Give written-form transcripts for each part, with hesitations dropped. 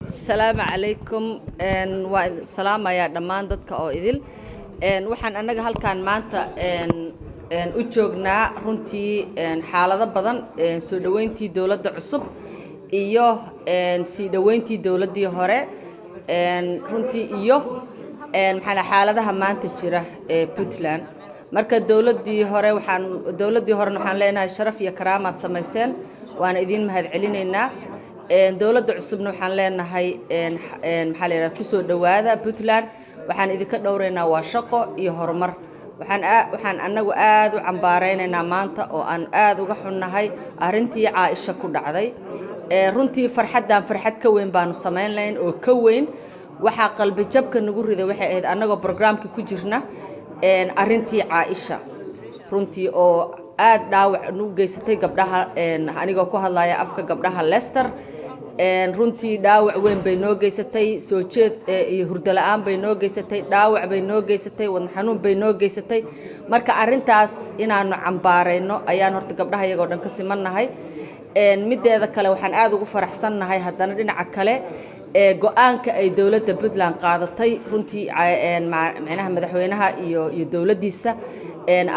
السلام عليكم والسلام يا دمان dadka oo idil waxaan anaga halkaan maanta u joognaa runtii xaalado badan soo dhaweyntii dawladda cusub iyo sii dhaweyntii dawladdii hore runtii iyo xaaladaha maanta jira ee Puntland marka dawladdii hore waxaan leenahay sharaf iyo karaamaad sameyseen waan idin mahadcelinaynaa dawladda cusubna waxaan leenahay ku soo dhawaada Puntland waxaan idinka dhowreynaa waa shaqo iyo horumar waxaan anagu aad u cambaareynaa maanta oo aan aad uga xunnahay arintii Caaisha ku dhacday runtii farxad ka weyn baanu sameyn lahayn oo ka weyn waxa qalbi jabka nagu riday waxay ahayd anagoo barnaamijka ku jirna arintii Caaisha runtii oo aad dhaawac u geysatay gabdhaha anigoo ku hadlaya afka gabdhaha Leicester runtii dhaawac weyn bay noo geysatay soo jeed iyo hurdo la'aan bay noo geysatay dhaawac bay noo geysatay wadna xanuun bay noo geysatay marka arintaas inaanu cambaareyno ayaan horta gabdhaha iyagoo dhan ka simanahay mideeda kale waxaan aad ugu faraxsanahay haddana dhinaca kale go'aanka ay dawladda Puntland qaadatay runtii macnaha madaxweynaha iyo dawladdiisa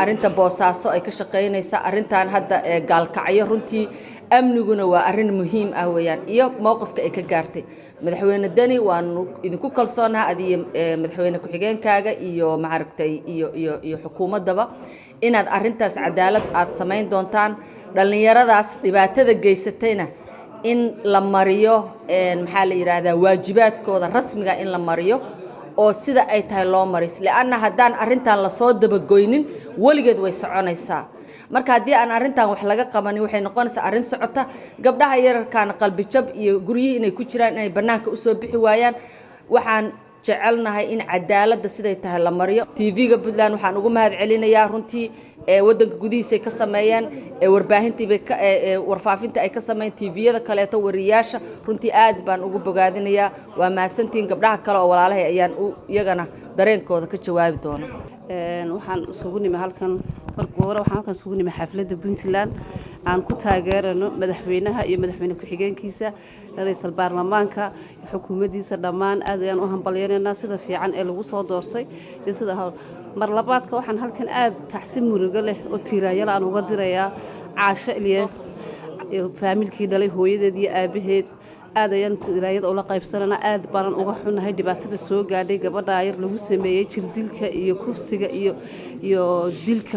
arinta boosaaso ay ka shaqeynaysa arintan hadda gaalkacyo runtii amniguna waa arin muhiim ah weeyaan iyo mowqifka ay ka gaartay madaxweyne Dani waan idinku kalsoonahay adiga madaxweyne ku xigeenkaaga iyo maaragtay iyo xukuumadaba inaad arintaas cadaalad aad sameyn doontaan dhalinyaradaas dhibaatada geysatayna in la mariyo la yiraahdaa waajibaadkooda rasmiga in la mariyo oo sida ay tahay loo maris laana hadaan arintan la soo dabagoynin waligeed way soconaysaa marka hadii aan arintan wax laga qabanin waxay noqonaysaa arin socota gabdhaha yararkaan qalbi jab iyo guriyihii inay ku jiraan inay banaanka u soo bixi waayaan waxaan jecelnahay in cadaaladda siday tahay la mariyo TV-ga Puntland waxaan ugu mahadcelinayaa runtii wadanka gudihiisa ka sameeyeen warbaahintii warfaafinta ay ka sameeyeen TV-yada kaleeto wariyaasha runtii aad baan ugu bogaadinayaa waa mahadsantiin gabdhaha kale oo walaalahay ayaan iyagana dareenkooda ka jawaabi doonaa waxaan isugu nimay halkan markii hore waxaan halkan isugu nimay xafladda Puntland aan ku taageerano madaxweynaha iyo madaxweyne ku xigeenkiisa ra'iisul baarlamaanka xukuumaddiisa dhammaan aad ayaan u hambalyeynaa sida fiican ee lagu soo doortay iyo sida mar labaadka waxaan halkan aad taxsiin murugo leh oo tiiraayal aan uga dirayaa Caasha Ilyas faamilkii dhalay hooyadeed iyo aabaheed aad ayaan tiiraayad oo la qaybsanana aad baan uga xunahay dhibaatada soo gaadhay gabadha yar lagu sameeyay jirdilka iyo kufsiga iyo dilka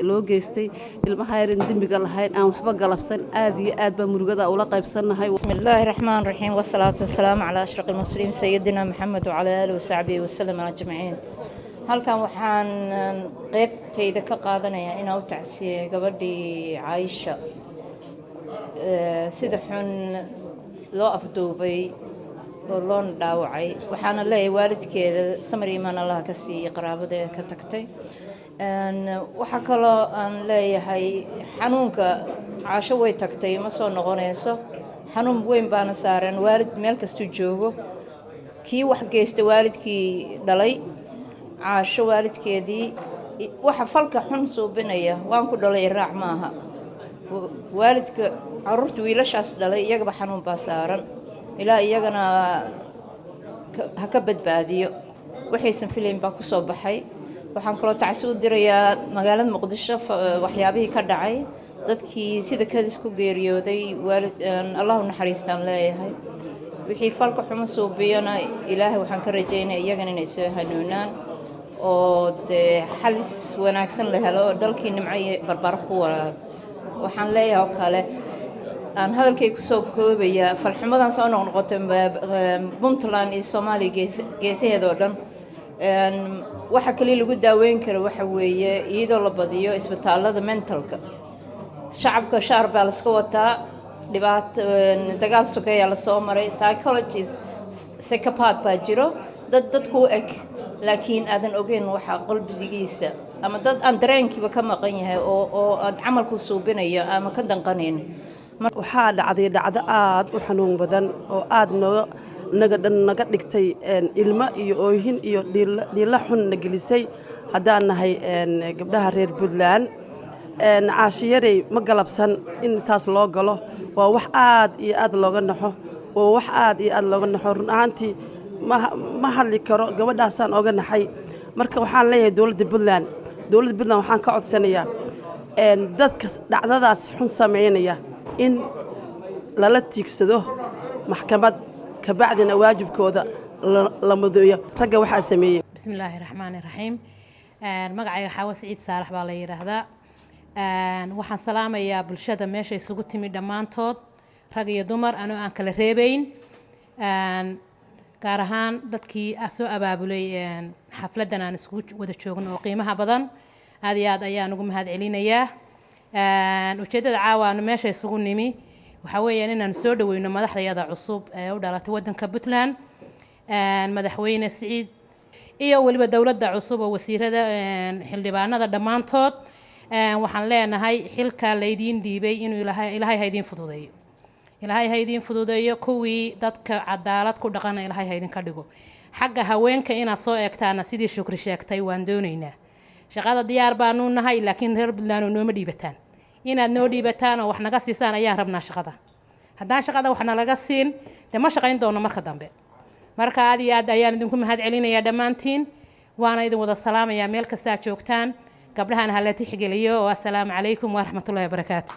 loo geystay ilmaha yar dambiga lahayn aan waxba galabsan aad iyo aad baan murugada ula qaybsanahay bismillaahir rahmaanir rahiim wasalaatu wasalaamu ala ashraqil mursaliin sayyidina Muhammad wa ala alihi wa sahbihi wa sallam ajma'in halkan waxaan qaybtayda ka qaadanayaa inaan u tacsiyeeyo gabadhii Caaisha sida xun loo afduubay oo loo dhaawacay waxaana leeyahay waalidkeeda samir iimaan Allah ka siiyay qaraabadeeda ka tagtay waxa kale aan leeyahay xanuunka Caasho way tagtay ma soo noqonayso xanuun weyn baana saaran waalid meel kasta joogo kii wax geystay waalidkii dhalay Caasho waalidkeedii waxa falka xun suubinaya waan ku dhalay raac maaha waalidka carruurta wiilashaas dhalay iyagaba xanuun baa saaran ilaa iyagana ha ka badbaadiyo waxaysan filayn baa ku soo baxay waxaan kaloo tacsi u dirayaa magaalada Muqdisho waxyaabihii ka dhacay dadkii sida kadis ku geeriyooday waalid Allah u naxariistaan leeyahay wixii falka xuma suubiyana ilaahay waxaan ka rajaynayaa iyagana inay soo hanuunaan oo xalis wanaagsan la helo dalkii nimcay barbar ku waraab waxaan leeyahay kale aan hadalkay ku soo koobaya falxumadan soo noqotay Puntland iyo Soomaaliya geesaheeda oo dhan waxa kale lagu daaweyn karo waxa weeye iyadoo la badiyo isbitaalada mentalka shacabka shaarba la iska wataa dhibaato dagaal sugaya la soo maray psychologist psychopath baa jiro dadku eg laakiin aadan ogeyn waxa qalbigiisa ama dad aan dareenkiiba ka maqan yahay oo aad camalku suubinayo ama ka danqanayn waxaa dhacday dhacdo aad u xanuun badan oo aad naga dhigtay ilmo iyo oohin iyo dhiila xun na gelisay haddaan nahay gabdhaha reer Puntland Caasho yarey ma galabsan in saas loo galo waa wax aad iyo aad looga naxo oo wax aad iyo aad looga naxo run ahaantii ma hadli karo gabadhaasaan oga naxay marka waxaan leeyahay dowladda Puntland waxaan ka codsanayaa dadka dhacdadaas xun sameynaya in lala tiigsado maxkamad ka bacdina waajibkooda la mudeeyo ragga waxaa sameeyay bismillaahir rahmaanir rahiim magacayga Xawa Saciid Saalax baa la yiraahdaa waxaan salaamayaa bulshada meesha isugu timi dhamaantood rag iyo dumar aan kala reebayn gaar ahaan dadkii soo abaabulay xafladan aan isugu wada joogno oo qiimaha badan aad iyo aad ayaan ugu mahad celinayaa ujeedada caawaanu meesha isugu nimi waxa weeyaan inaan soo dhaweyno madaxdayada cusub ee u dhalatay wadanka Puntland madaxweyne Saciid iyo waliba dawladda cusub oo wasiirada xildhibaanada dhamaantood waxaan leenahay xilka leedin dhiibay inuu ilaahay haydin fududeeyo ilaahay haydin fududeeyo kuwii dadka cadaalad ku dhaqan ilaahay haydin ka dhigo xagga haweenka inaad soo eegtaana sidii shukri sheegtay waan doonaynaa shaqada diyaar baanu nahay laakiin reer Puntland nooma dhiibataan inaad noo dhiibataan oo wax naga siisaan ayaan rabnaa shaqada haddaan shaqada wax nalaga siin ma shaqayn doono marka dambe marka aad iyo aad ayaan idinku mahad celinayaa dhammaantiin waana idin wada salaamayaa meel kasta aad joogtaan gabdhahan hala tixgeliyo assalaamu calaykum waraxmatullaahi wabarakaatuh